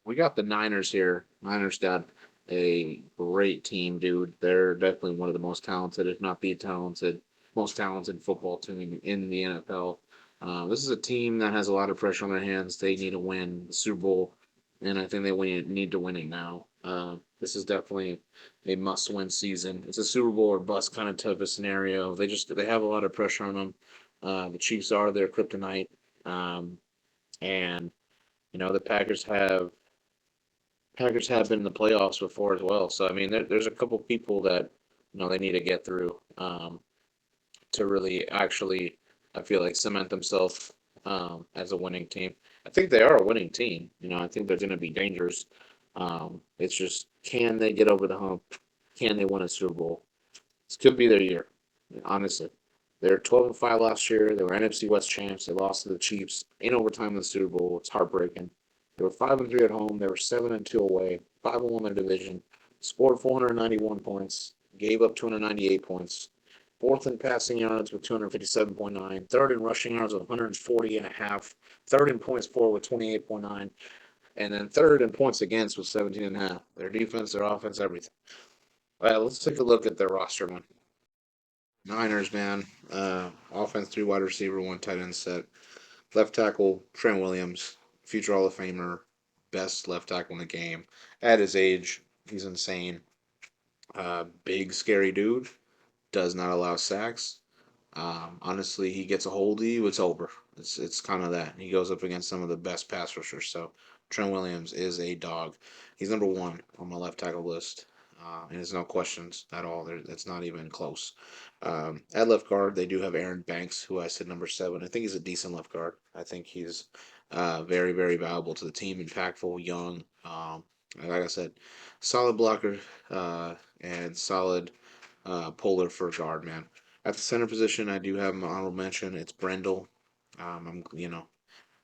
We got the Niners here. Niners got a great team, dude. They're definitely one of the most talented, if not the talented, most talented football team in the NFL. This is a team that has a lot of pressure on their hands. They need to win the Super Bowl, and I think need to win it now. This is definitely a must-win season. It's a Super Bowl or bust kind of type of scenario. They have a lot of pressure on them. The Chiefs are their kryptonite, um, and the Packers have been in the playoffs before as well. So I mean, there's a couple people that they need to get through to really actually, I feel like, cement themselves as a winning team. I think they are a winning team. I think they're going to be dangerous. It's just, can they get over the hump? Can they win a Super Bowl? This could be their year, honestly. They're 12-5 last year. They were NFC West champs. They lost to the Chiefs in overtime in the Super Bowl. It's heartbreaking. They were 5-3 at home. They were 7-2 away. 5-1 in their division. Scored 491 points. Gave up 298 points. Fourth in passing yards with 257.9. Third in rushing yards with 140 and a half. Third in points for with 28.9. And then third in points against with 17 and a half. Their defense, their offense, everything. All right, let's take a look at their roster, man. Niners, man. Offense, three wide receiver, one tight end set. Left tackle, Trent Williams, future Hall of Famer, best left tackle in the game. At his age, he's insane. Big, scary dude. Does not allow sacks. Honestly, he gets a hold of you, it's over. It's kind of that. He goes up against some of the best pass rushers. So Trent Williams is a dog. He's number one on my left tackle list. And there's no questions at all. That's not even close. At left guard, they do have Aaron Banks, who I said number seven. I think he's a decent left guard. I think he's very, very valuable to the team, impactful, young. Like I said, solid blocker and solid polar for guard, man. At the center position, I do have my honorable mention. It's Brendel. I'm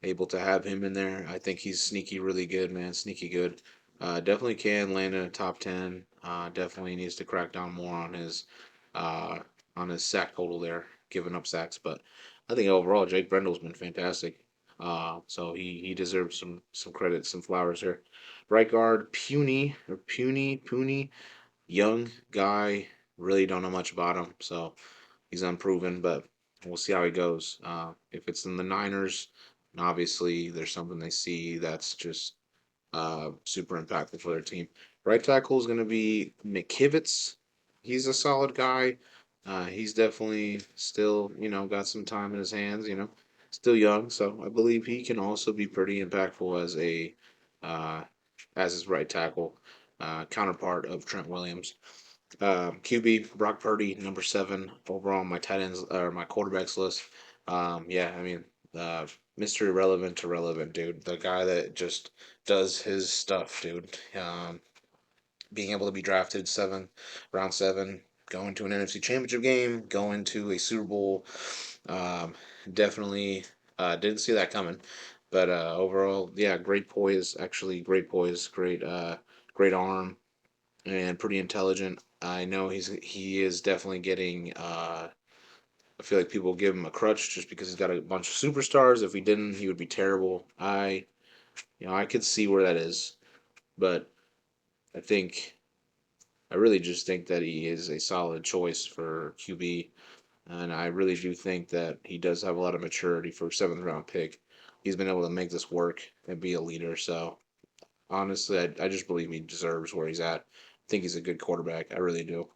able to have him in there. I think he's sneaky, really good, man. Sneaky good. Definitely can land in a top 10. Definitely needs to crack down more uh, on his sack total there, giving up sacks. But I think overall, Jake Brendel's been fantastic. So he deserves some credit, some flowers here. Right guard, Puny, young guy. Really don't know much about him, so he's unproven, but we'll see how he goes. If it's in the Niners, obviously there's something they see that's just super impactful for their team. Right tackle is going to be McKivitz. He's a solid guy. He's definitely still, got some time in his hands. Still young, so I believe he can also be pretty impactful uh, as his right tackle, counterpart of Trent Williams. QB Brock Purdy, number seven overall on my tight ends or my quarterbacks list. Yeah, I mean, uh, Mr. Irrelevant to relevant, dude. The guy that just does his stuff, dude. Being able to be drafted round seven, going to an NFC Championship game, going to a Super Bowl. Um, Definitely didn't see that coming. But overall, yeah, great poise. Actually, great poise. Great arm and pretty intelligent. I know he is definitely getting. I feel like people give him a crutch just because he's got a bunch of superstars. If he didn't, he would be terrible. I could see where that is, but I think I really just think that he is a solid choice for QB, and I really do think that he does have a lot of maturity for a seventh round pick. He's been able to make this work and be a leader. So honestly, I just believe he deserves where he's at. I think he's a good quarterback. I really do.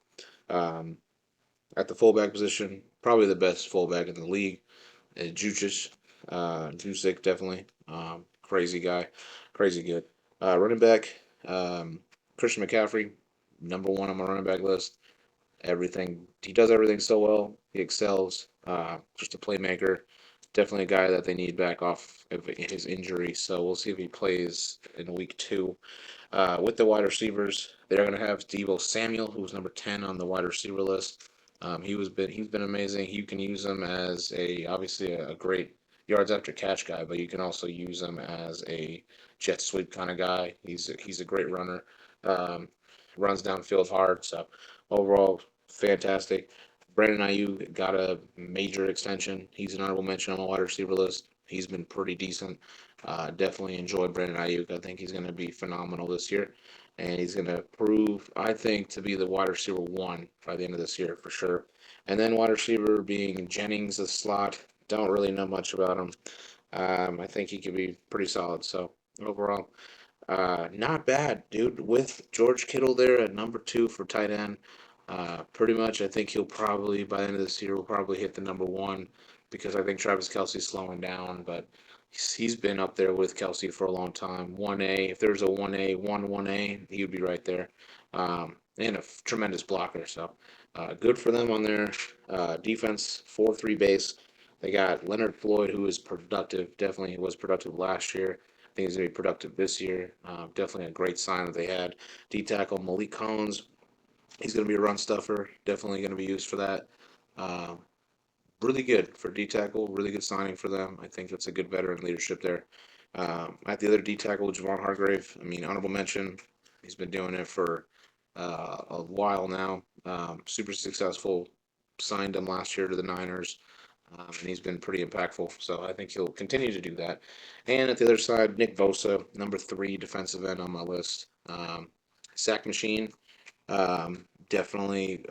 Um, at the fullback position, probably the best fullback in the league. Jucic, Jusic definitely. Crazy guy, crazy good. Running back, Christian McCaffrey, number one on my running back list. Everything he does everything so well. He excels. Just a playmaker. Definitely a guy that they need back off of his injury. So we'll see if he plays in week two. With the wide receivers, they're going to have Deebo Samuel, who's number 10 on the wide receiver list. He's been amazing. You can use him as obviously a great yards after catch guy, but you can also use him as a jet sweep kind of guy. He's a great runner. Um, Runs downfield hard. So overall, fantastic. Brandon Ayuk got a major extension. He's an honorable mention on my wide receiver list. He's been pretty decent. Definitely enjoy Brandon Ayuk. I think he's going to be phenomenal this year, and he's going to prove, I think, to be the wide receiver one by the end of this year for sure. And then wide receiver being Jennings, the slot. Don't really know much about him. I think he could be pretty solid. So overall, not bad, dude. With George Kittle there at number two for tight end, pretty much I think he'll probably by the end of this year will probably hit the number one because I think Travis Kelsey's slowing down, but he's been up there with Kelsey for a long time. 1A, if there's a 1A, 1A, he would be right there. And a tremendous blocker. So good for them on their defense, 4-3 base. They got Leonard Floyd, who is productive. Definitely was productive last year. I think he's going to be productive this year. Definitely a great sign that they had. D tackle Malik Collins. He's going to be a run stuffer. Definitely going to be used for that. Um, really good for D tackle. Really good signing for them. I think that's a good veteran leadership there. At the other D tackle, Javon Hargrave. I mean, honorable mention. He's been doing it for a while now. Super successful. Signed him last year to the Niners, and he's been pretty impactful. So I think he'll continue to do that. And at the other side, Nick Bosa, number three defensive end on my list. Sack machine. Definitely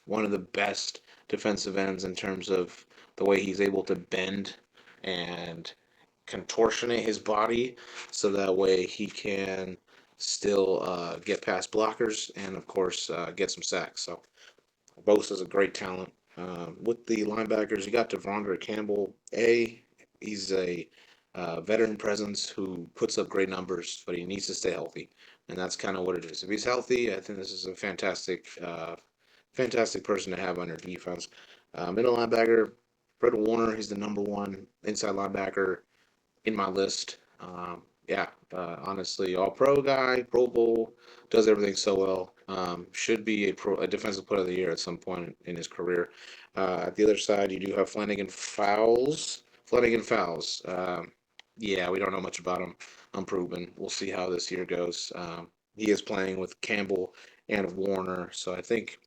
one of the best defensive ends in terms of the way he's able to bend and contortionate his body so that way he can still get past blockers and, of course, get some sacks. So Bosa's a great talent. With the linebackers, you got Devondre Campbell. He's a veteran presence who puts up great numbers, but he needs to stay healthy, and that's kind of what it is. If he's healthy, I think this is a fantastic person to have on your defense. Middle linebacker, Fred Warner. He's the number one inside linebacker in my list. Yeah, honestly, all pro guy, Pro Bowl, does everything so well. Should be a defensive player of the year at some point in his career. At the other side, you do have Flanagan Fowles. Flanagan Fowles. Yeah, we don't know much about him. Unproven. We'll see how this year goes. He is playing with Campbell and Warner, so I think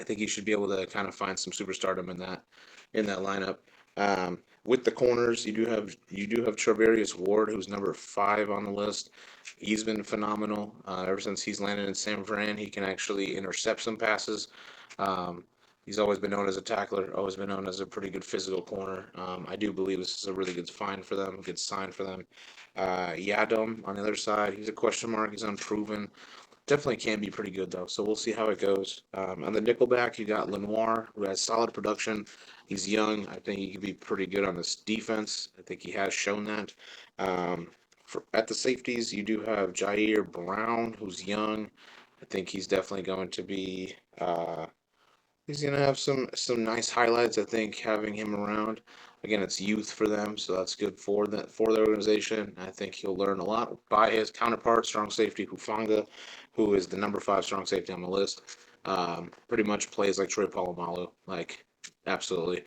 he should be able to kind of find some superstardom in that lineup. With the corners, you do have Treverius Ward, who's number five on the list. He's been phenomenal ever since he's landed in San Fran. He can actually intercept some passes. Um, he's always been known as a tackler, always been known as a pretty good physical corner. I do believe this is a really good find for them, good sign for them. Yadom on the other side, he's a question mark. He's unproven. Definitely can be pretty good though, so we'll see how it goes. On the nickelback, you got Lenoir, who has solid production. He's young. I think he could be pretty good on this defense. I think he has shown that. At the safeties, you do have Jair Brown, who's young. I think he's definitely going to be. He's gonna have some nice highlights. I think having him around. Again, it's youth for them, so that's good for the organization. I think he'll learn a lot by his counterpart, strong safety Hufanga, who is the number five strong safety on the list. Pretty much plays like Troy Polamalu, like absolutely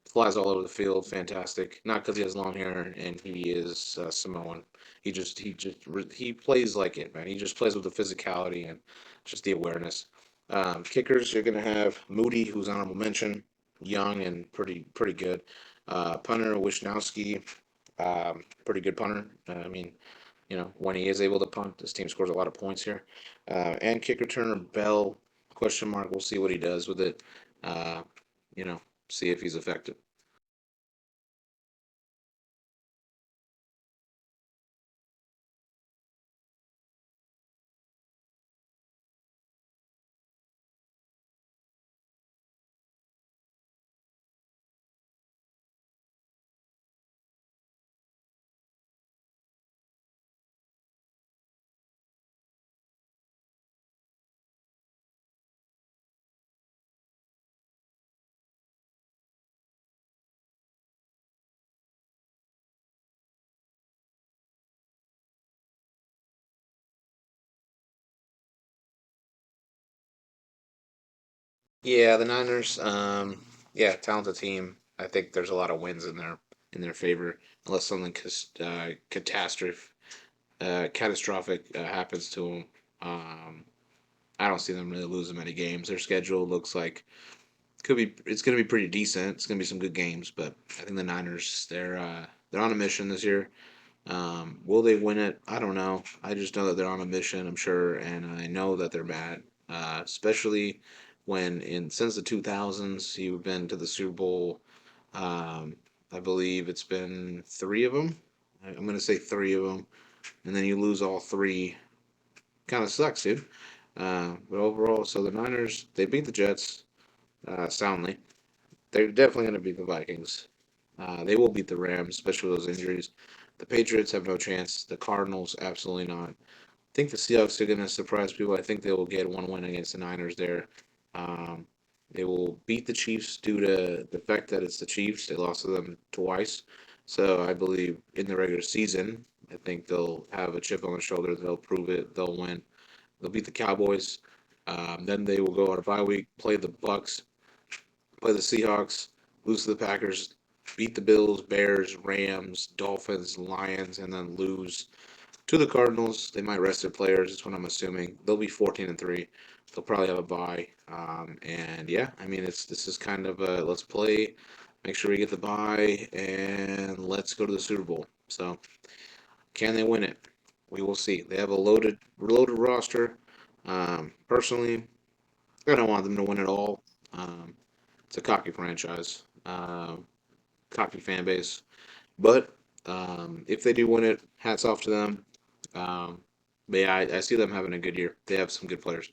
flies all over the field, fantastic. Not because he has long hair and he is Samoan. He plays like it, man. He just plays with the physicality and just the awareness. Kickers, you're gonna have Moody, who's honorable mention, young and pretty good. Punter Wisnowski, pretty good punter. I mean, when he is able to punt, this team scores a lot of points here. And kick returner Bell, question mark. We'll see what he does with it. Uh, you know, see if he's effective. Yeah, the Niners. Yeah, talented team. I think there's a lot of wins in their favor, unless something catastrophic happens to them. I don't see them really losing many games. Their schedule looks like it's going to be pretty decent. It's going to be some good games, but I think the Niners they're on a mission this year. Will they win it? I don't know. I just know that they're on a mission, I'm sure, and I know that they're bad. Especially when in since the 2000s, you've been to the Super Bowl. Um, I believe it's been three of them. I'm going to say three of them, and then you lose all three. Kind of sucks, dude. But overall, so the Niners, they beat the Jets soundly. They're definitely going to beat the Vikings. They will beat the Rams, especially with those injuries. The Patriots have no chance. The Cardinals, absolutely not. I think the Seahawks are going to surprise people. I think they will get one win against the Niners there. Um, they will beat the Chiefs due to the fact that it's the Chiefs. They lost to them twice. So I believe in the regular season, I think they'll have a chip on their shoulder. They'll prove it. They'll win. They'll beat the Cowboys. Then they will go on a bye week, play the Bucks, play the Seahawks, lose to the Packers, beat the Bills, Bears, Rams, Dolphins, Lions, and then lose to the Cardinals. They might rest their players. That's what I'm assuming. They'll be 14-3. They'll probably have a bye. And yeah, I mean, it's this is kind of a let's play, make sure we get the bye, and let's go to the Super Bowl. So can they win it? We will see. They have a loaded roster. Personally, I don't want them to win it all. Um, it's a cocky franchise, cocky fan base. But if they do win it, hats off to them. Um, but yeah, I see them having a good year. They have some good players.